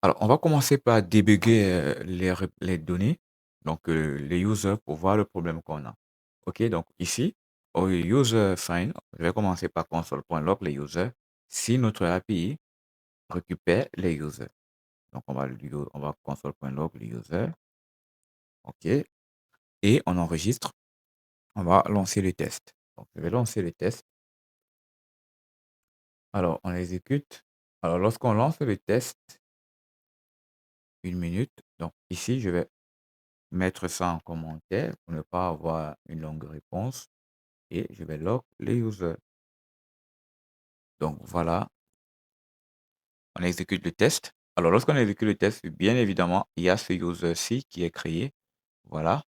Alors, on va commencer par débugger, les données, donc les users pour voir le problème qu'on a. OK, donc ici, au user find, je vais commencer par console.log les users, si notre API récupère les users. Donc on va console.log les users, OK, et on enregistre, on va lancer le test. Donc je vais lancer le test. Alors on exécute. Alors lorsqu'on lance le test, 1 minute, donc ici je vais mettre ça en commentaire pour ne pas avoir une longue réponse et je vais log les users. Donc voilà, on exécute le test. Alors lorsqu'on exécute le test, bien évidemment, il y a ce user-ci qui est créé. Voilà,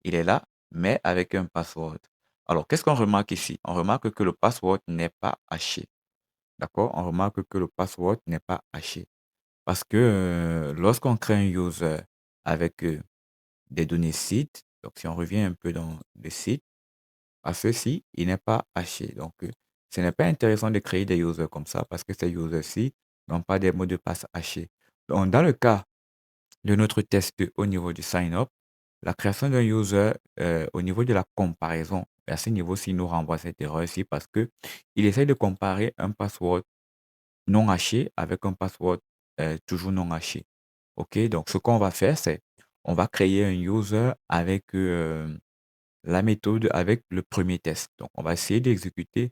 il est là, mais avec un password. Alors qu'est-ce qu'on remarque ici? On remarque que le password n'est pas haché. D'accord? On remarque que le password n'est pas haché. Parce que lorsqu'on crée un user avec des données site, donc si on revient un peu dans le site, à ceci, il n'est pas haché. Donc, ce n'est pas intéressant de créer des users comme ça parce que ces users-ci n'ont pas des mots de passe hachés. Donc, dans le cas de notre test au niveau du sign-up, la création d'un user au niveau de la comparaison, à ce niveau-ci, nous renvoie cette erreur-ci parce que il essaie de comparer un password non haché avec un password toujours non haché. OK, donc ce qu'on va faire, c'est on va créer un user avec la méthode avec le premier test. Donc, on va essayer d'exécuter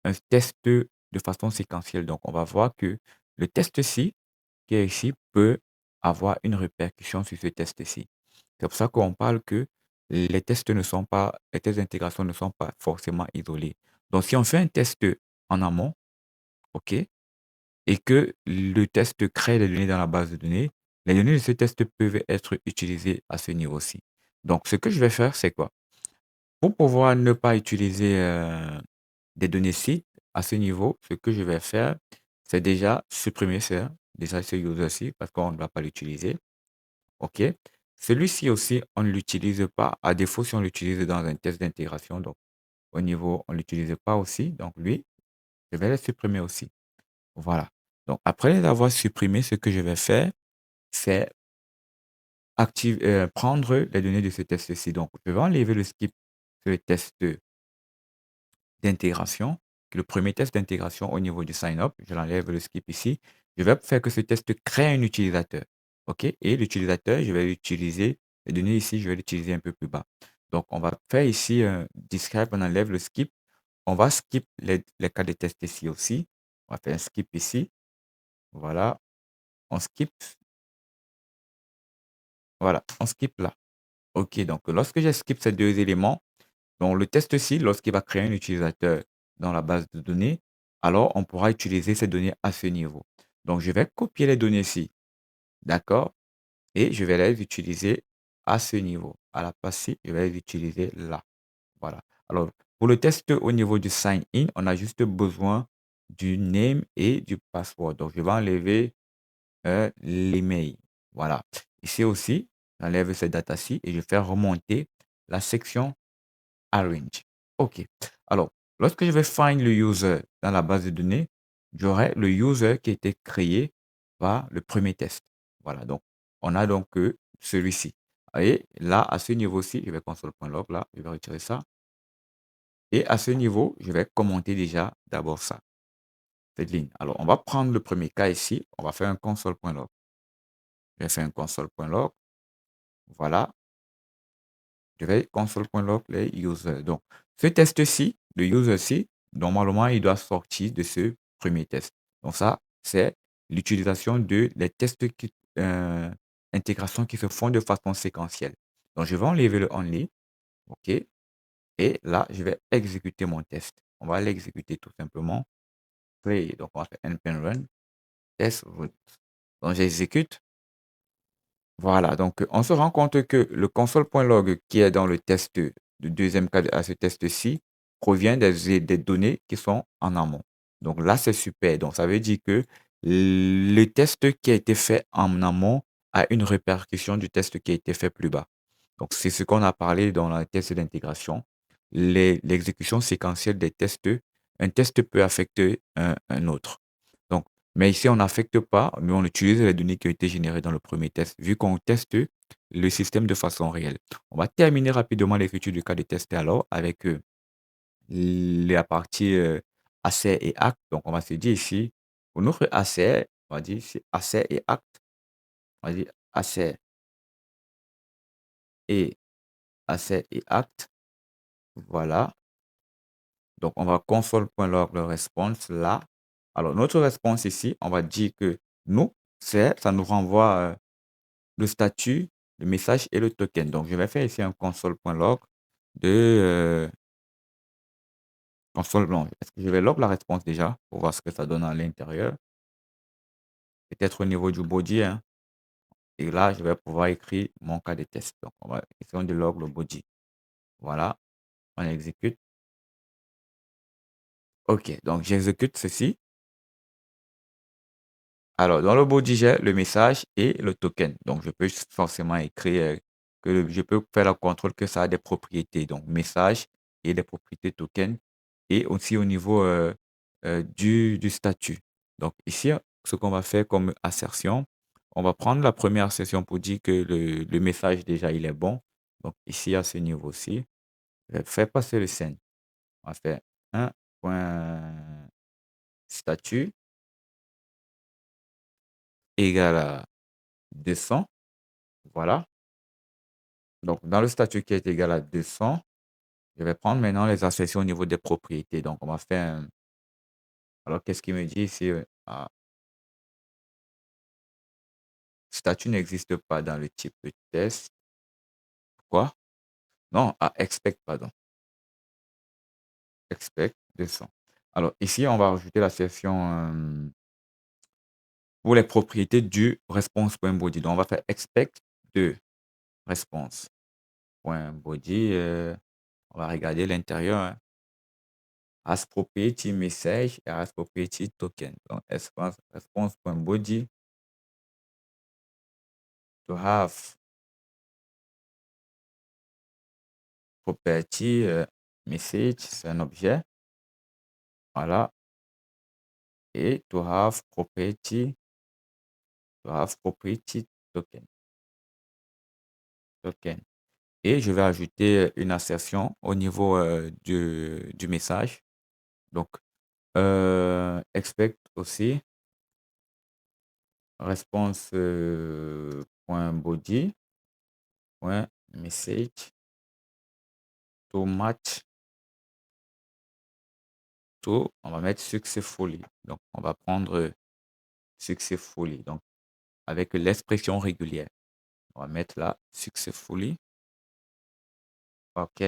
un test de façon séquentielle. Donc, on va voir que le test-ci, qui est ici, peut avoir une répercussion sur ce test-ci. C'est pour ça qu'on parle que les tests d'intégration ne sont pas forcément isolés. Donc, si on fait un test en amont, OK, et que le test crée les données dans la base de données, les données de ce test peuvent être utilisées à ce niveau-ci. Donc, ce que je vais faire, c'est quoi? Pour pouvoir ne pas utiliser, des données sites à ce niveau, ce que je vais faire, c'est déjà supprimer déjà ce user-ci parce qu'on ne va pas l'utiliser. OK. Celui-ci aussi, on ne l'utilise pas. À défaut, si on l'utilise dans un test d'intégration, donc au niveau, on ne l'utilise pas aussi. Donc lui, je vais le supprimer aussi. Voilà. Donc après les avoir supprimés, ce que je vais faire, c'est prendre les données de ce test-ci. Donc je vais enlever le skip, le test d'intégration, le premier test d'intégration au niveau du sign-up. Je l'enlève le skip ici. Je vais faire que ce test crée un utilisateur. OK? Et l'utilisateur, je vais l'utiliser. Les données ici, je vais l'utiliser un peu plus bas. Donc, on va faire ici un describe, on enlève le skip. On va skip les cas de test ici aussi. On va faire un skip ici. Voilà. On skip. Voilà. On skip là. OK. Donc, lorsque je skip ces deux éléments, donc, le test-ci, lorsqu'il va créer un utilisateur dans la base de données, alors on pourra utiliser ces données à ce niveau. Donc, je vais copier les données-ci, d'accord? Et je vais les utiliser à ce niveau. À la place-ci, je vais les utiliser là. Voilà. Alors, pour le test au niveau du sign-in, on a juste besoin du name et du password. Donc, je vais enlever l'email. Voilà. Ici aussi, j'enlève ces datas-ci et je fais remonter la section Arrange. OK. Alors, lorsque je vais find le user dans la base de données, j'aurai le user qui a été créé par le premier test. Voilà, donc on a donc celui-ci. Et là, à ce niveau-ci, je vais console.log, là, je vais retirer ça. Et à ce niveau, je vais commenter déjà d'abord ça, cette ligne. Alors, on va prendre le premier cas ici, on va faire un console.log. Je vais faire un console.log. Voilà. Je vais console.log les users. Donc, ce test-ci, le user-ci, normalement, il doit sortir de ce premier test. Donc, ça, c'est l'utilisation de les tests intégration qui se font de façon séquentielle. Donc, je vais enlever le only. OK. Et là, je vais exécuter mon test. On va l'exécuter tout simplement. Play. Donc, on va faire npm run test root. Donc, j'exécute. Voilà, donc on se rend compte que le console.log qui est dans le test, du deuxième cas à ce test-ci, provient des données qui sont en amont. Donc là, c'est super. Donc ça veut dire que le test qui a été fait en amont a une répercussion du test qui a été fait plus bas. Donc c'est ce qu'on a parlé dans le test d'intégration. L'exécution séquentielle des tests, un test peut affecter un autre. Donc Mais ici, on n'affecte pas, nous, on utilise les données qui ont été générées dans le premier test, vu qu'on teste le système de façon réelle. On va terminer rapidement l'écriture du cas de test alors avec la partie assets et actes. Donc, on va se dire ici, pour notre asset, on va dire ici assets et actes. On va dire et assets et actes. Voilà. Donc, on va console.log le response là. Alors, notre response ici, on va dire que nous, ça nous renvoie le statut, le message et le token. Donc, je vais faire ici un console.log de console. Non, est-ce que je vais log la réponse déjà pour voir ce que ça donne à l'intérieur? Peut-être au niveau du body, hein. Et là, je vais pouvoir écrire mon cas de test. Donc, on va essayer de log le body. Voilà, on exécute. OK, donc j'exécute ceci. Alors, dans le body, j'ai le message et le token. Donc, je peux forcément écrire que je peux faire le contrôle que ça a des propriétés. Donc, message et des propriétés token. Et aussi au niveau du statut. Donc, ici, ce qu'on va faire comme assertion, on va prendre la première assertion pour dire que le message, déjà, il est bon. Donc, ici, à ce niveau-ci, je vais faire passer le send. On va faire un point statut égal à 200. Voilà. Donc, dans le statut qui est égal à 200, je vais prendre maintenant les assertions au niveau des propriétés. Donc, on va faire un... Alors, qu'est-ce qu'il me dit ici? Ah, statut n'existe pas dans le type de test. Quoi? Non, expect, pardon. Expect 200. Alors, ici, on va rajouter la section pour les propriétés du response.body. Donc, on va faire expect de response.body. On va regarder l'intérieur, hein. As property message et as property token. Donc, response.body to have property message, c'est un objet. Voilà. Et to have property token. Token. Et je vais ajouter une assertion au niveau du message. Donc, expect aussi response.body.message to match to, on va mettre successfully. Donc, on va prendre successfully. Donc, avec l'expression régulière. On va mettre là successfully. OK.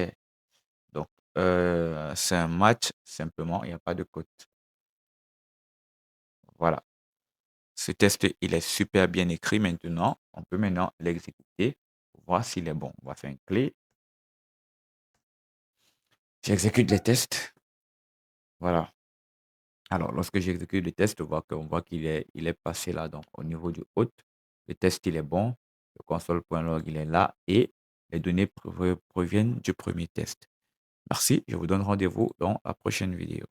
Donc, c'est un match simplement, il n'y a pas de code. Voilà. Ce test, il est super bien écrit maintenant. On peut maintenant l'exécuter pour voir s'il est bon. On va faire une clé. J'exécute les tests. Voilà. Alors, lorsque j'exécute le test, on voit qu'il est passé là. Donc, au niveau du hôte, le test, il est bon. Le console.log, il est là. Et les données proviennent du premier test. Merci. Je vous donne rendez-vous dans la prochaine vidéo.